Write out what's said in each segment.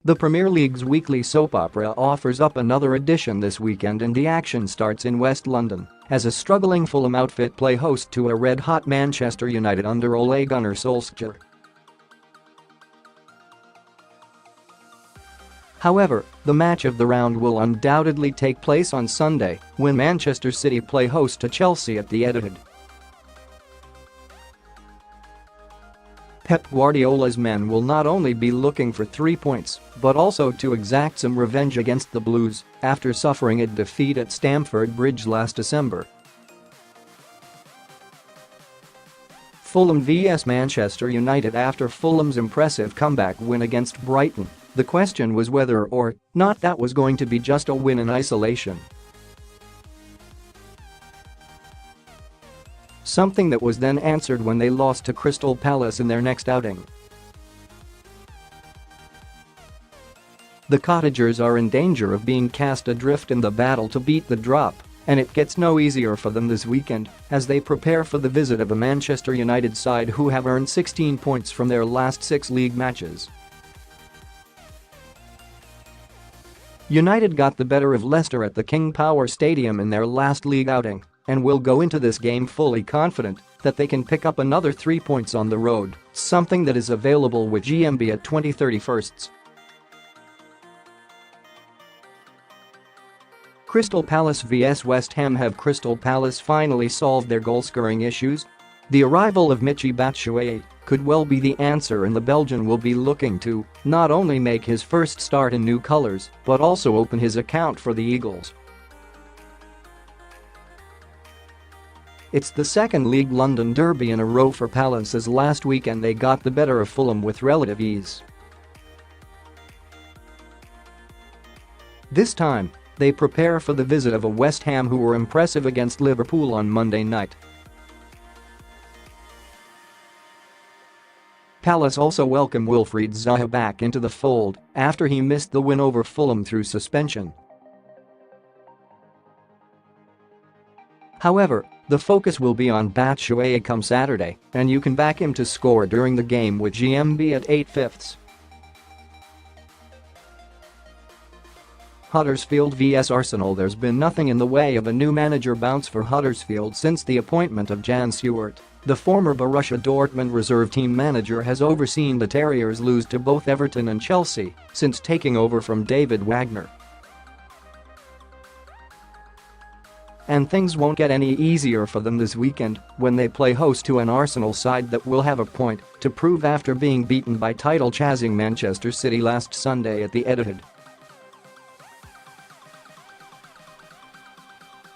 The Premier League's weekly soap opera offers up another edition this weekend, and the action starts in West London as a struggling Fulham outfit play host to a red-hot Manchester United under Ole Gunnar Solskjaer. However, the match of the round will undoubtedly take place on Sunday when Manchester City play host to Chelsea at the Etihad. Pep Guardiola's men will not only be looking for 3 points, but also to exact some revenge against the Blues after suffering a defeat at Stamford Bridge last December. Fulham vs Manchester United. After Fulham's impressive comeback win against Brighton, the question was whether or not that was going to be just a win in isolation. Something that was then answered when they lost to Crystal Palace in their next outing. The Cottagers are in danger of being cast adrift in the battle to beat the drop, and it gets no easier for them this weekend as they prepare for the visit of a Manchester United side who have earned 16 points from their last 6 league matches. United got the better of Leicester at the King Power Stadium in their last league outing and will go into this game fully confident that they can pick up another 3 points on the road, something that is available with GMB at 20/31. Crystal Palace vs West Ham. Have Crystal Palace finally solved their goal-scoring issues? The arrival of Michy Batshuayi could well be the answer, and the Belgian will be looking to not only make his first start in new colours but also open his account for the Eagles. It's the second League London derby in a row for Palace, as last weekend they got the better of Fulham with relative ease. This time, they prepare for the visit of a West Ham who were impressive against Liverpool on Monday night. Palace also welcome Wilfried Zaha back into the fold after he missed the win over Fulham through suspension. However, the focus will be on Batshuayi come Saturday, and you can back him to score during the game with GMB at 8/5. Huddersfield vs Arsenal. There's been nothing in the way of a new manager bounce for Huddersfield since the appointment of Jan Siewert. The former Borussia Dortmund reserve team manager has overseen the Terriers lose to both Everton and Chelsea since taking over from David Wagner. And things won't get any easier for them this weekend when they play host to an Arsenal side that will have a point to prove after being beaten by title-chasing Manchester City last Sunday at the Etihad.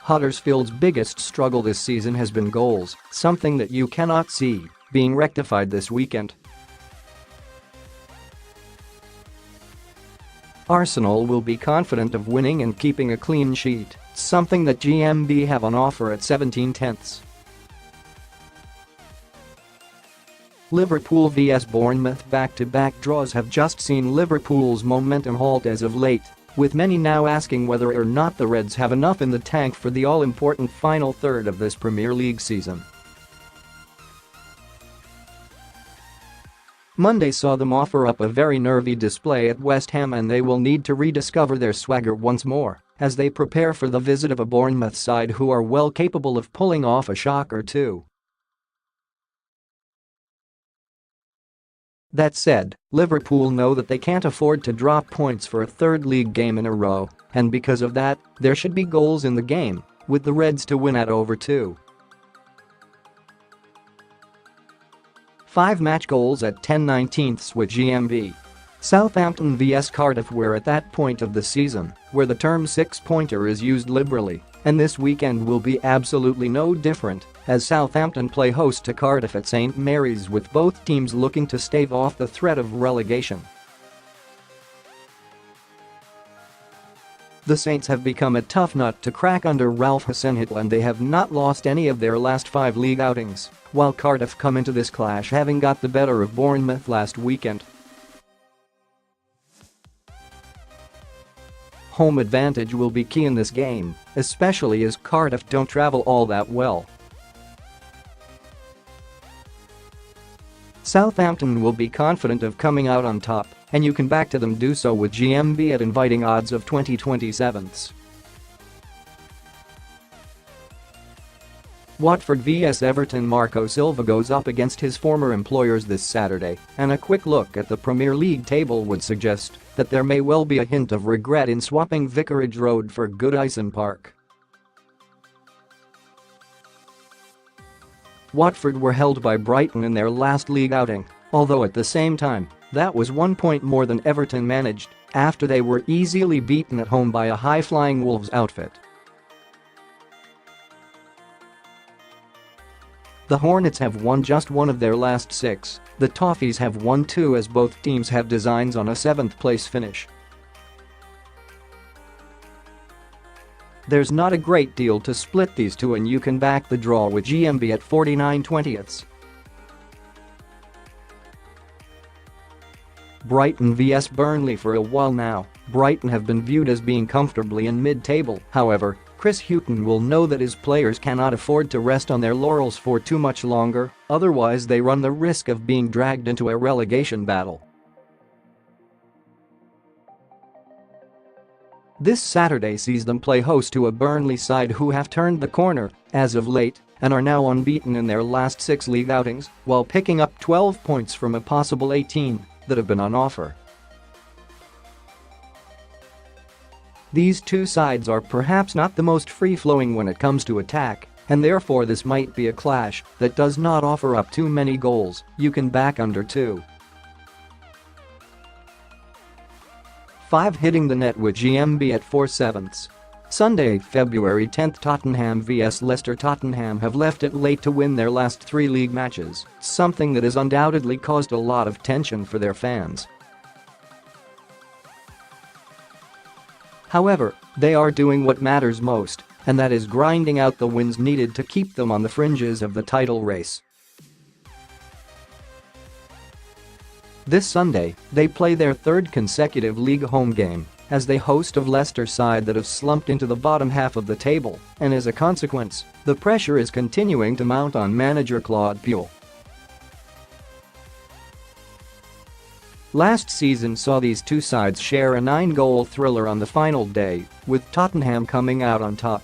Huddersfield's biggest struggle this season has been goals, something that you cannot see being rectified this weekend. Arsenal will be confident of winning and keeping a clean sheet, something that GMB have on offer at 17/10. Liverpool vs Bournemouth back-to-back draws have just seen Liverpool's momentum halt as of late, with many now asking whether or not the Reds have enough in the tank for the all-important final third of this Premier League season. Monday saw them offer up a very nervy display at West Ham, and they will need to rediscover their swagger once more as they prepare for the visit of a Bournemouth side who are well capable of pulling off a shock or two. That said, Liverpool know that they can't afford to drop points for a third league game in a row, and because of that, there should be goals in the game, with the Reds to win at over 2. 5 match goals at 10/19 with GMB. Southampton vs Cardiff. We're at that point of the season where the term 6-pointer is used liberally, and this weekend will be absolutely no different as Southampton play host to Cardiff at St Mary's, with both teams looking to stave off the threat of relegation. The Saints have become a tough nut to crack under Ralph Hasenhüttl, and they have not lost any of their last 5 league outings, while Cardiff come into this clash having got the better of Bournemouth last weekend. Home advantage will be key in this game, especially as Cardiff don't travel all that well. Southampton will be confident of coming out on top and you can back to them. Do so with GMB at inviting odds of 20/27. Watford vs Everton. Marco Silva goes up against his former employers this Saturday, and a quick look at the Premier League table would suggest that there may well be a hint of regret in swapping Vicarage Road for Goodison Park. Watford were held by Brighton in their last league outing, although at the same time, that was 1 point more than Everton managed after they were easily beaten at home by a high-flying Wolves outfit. The Hornets have won just one of their last 6, the Toffees have won 2, as both teams have designs on a 7th-place finish. There's not a great deal to split these two, and you can back the draw with GMB at 49/20. Brighton vs Burnley. For a while now, Brighton have been viewed as being comfortably in mid-table. However, Chris Hughton will know that his players cannot afford to rest on their laurels for too much longer, otherwise they run the risk of being dragged into a relegation battle. This Saturday sees them play host to a Burnley side who have turned the corner as of late and are now unbeaten in their last 6 league outings, while picking up 12 points from a possible 18 that have been on offer. These two sides are perhaps not the most free-flowing when it comes to attack, and therefore this might be a clash that does not offer up too many goals. You can back under 2.5 hitting the net with GMB at 4/7. Sunday, February 10th. Tottenham vs Leicester. Tottenham have left it late to win their last 3 league matches, something that has undoubtedly caused a lot of tension for their fans. However, they are doing what matters most, and that is grinding out the wins needed to keep them on the fringes of the title race. This Sunday, they play their 3rd consecutive league home game as they host a Leicester side that have slumped into the bottom half of the table, and as a consequence, the pressure is continuing to mount on manager Claude Puel. Last season saw these two sides share a 9-goal thriller on the final day, with Tottenham coming out on top.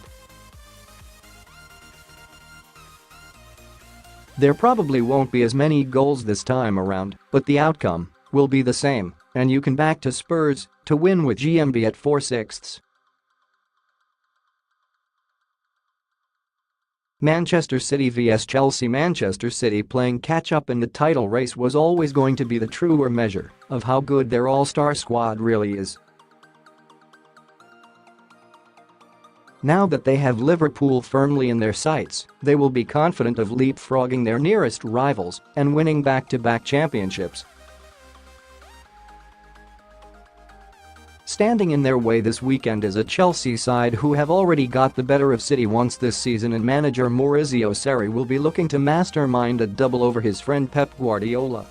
There probably won't be as many goals this time around, but the outcome will be the same, and you can back to Spurs to win with GMB at 4/6. Manchester City vs Chelsea. Manchester City playing catch-up in the title race was always going to be the truer measure of how good their all-star squad really is. Now that they have Liverpool firmly in their sights, they will be confident of leapfrogging their nearest rivals and winning back-to-back championships. Standing in their way this weekend is a Chelsea side who have already got the better of City once this season, and manager Maurizio Sarri will be looking to mastermind a double over his friend Pep Guardiola.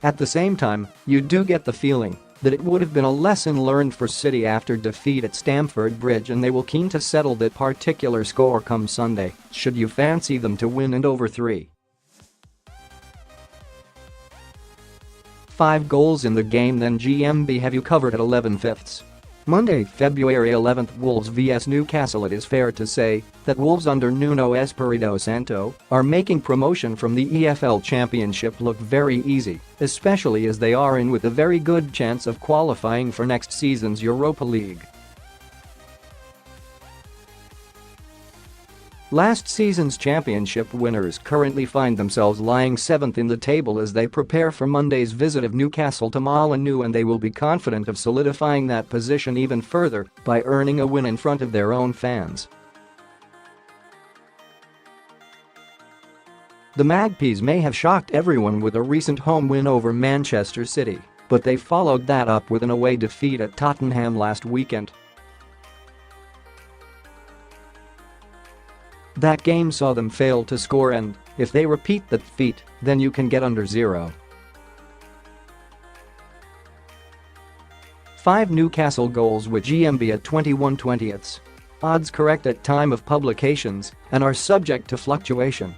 At the same time, you do get the feeling that it would have been a lesson learned for City after defeat at Stamford Bridge, and they will keen to settle that particular score come Sunday, should you fancy them to win and over 3.5 goals in the game. Then GMB have you covered at 11/5. Monday, February 11th. Wolves vs Newcastle. It is fair to say that Wolves under Nuno Espirito Santo are making promotion from the EFL Championship look very easy, especially as they are in with a very good chance of qualifying for next season's Europa League. Last season's championship winners currently find themselves lying 7th in the table as they prepare for Monday's visit of Newcastle to Molineux, and they will be confident of solidifying that position even further by earning a win in front of their own fans. The Magpies may have shocked everyone with a recent home win over Manchester City, but they followed that up with an away defeat at Tottenham last weekend. That game saw them fail to score, and if they repeat that feat, then you can get under 0.5 Newcastle goals with GMB at 21/20. Odds correct at time of publications and are subject to fluctuation.